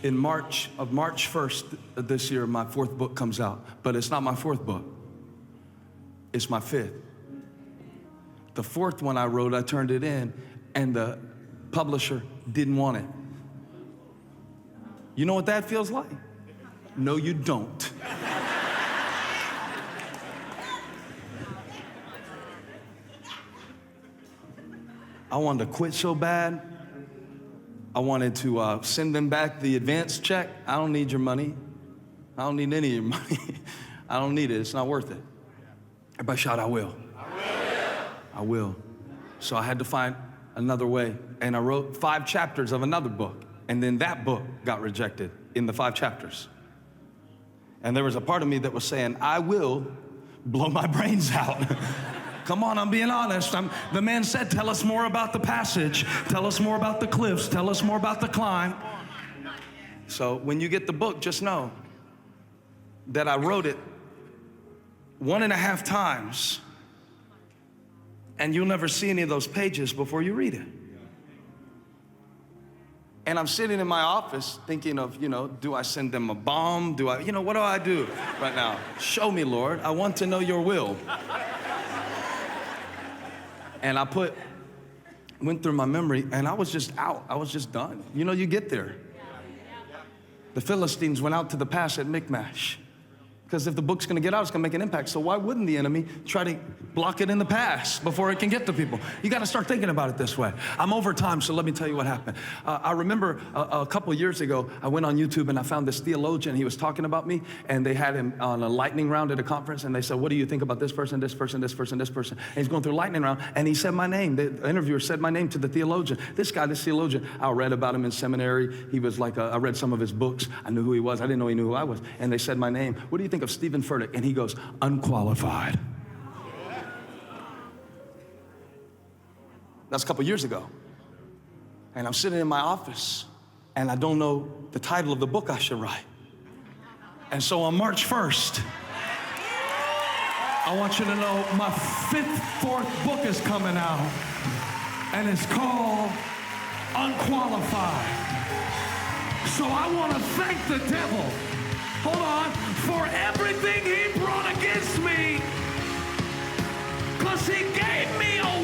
In March 1st of this year, my 4th book comes out. But it's not my 4th book. It's my 5th. The 4th one I wrote, I turned it in, and the publisher didn't want it. You know what that feels like? No, you don't. I wanted to quit so bad. I wanted to send them back the advance check. I don't need your money. I don't need any of your money. I don't need it. It's not worth it. Everybody shout, I will. I will. I will. So I had to find another way. And I wrote 5 chapters of another book. And then that book got rejected in the 5 chapters. And there was a part of me that was saying, I will blow my brains out. Come on, I'm being honest. The man said, tell us more about the passage. Tell us more about the cliffs. Tell us more about the climb. So when you get the book, just know that I wrote it 1.5 times, and you'll never see any of those pages before you read it. And I'm sitting in my office thinking of, do I send them a bomb? What do I do right now? Show me, Lord. I want to know your will. And I went through my memory, and I was just out. I was just done. You get there. The Philistines went out to the pass at Michmash. Because if the book's gonna get out, it's gonna make an impact. So why wouldn't the enemy try to block it in the pass before it can get to people? You gotta start thinking about it this way. I'm over time, so let me tell you what happened. I remember a couple years ago, I went on YouTube and I found this theologian. He was talking about me, and they had him on a lightning round at a conference, and they said, what do you think about this person, this person, this person, this person? And he's going through lightning round, and he said my name. The interviewer said my name to the theologian. This theologian, I read about him in seminary. He was like, I read some of his books. I knew who he was. I didn't know he knew who I was. And they said my name. What do you think of Stephen Furtick? And he goes, Unqualified. That's a couple years ago. And I'm sitting in my office, and I don't know the title of the book I should write. And so on March 1st, I want you to know my 4th book is coming out, and it's called Unqualified. So I want to thank the devil, hold on, for everything he brought against me, because he gave me a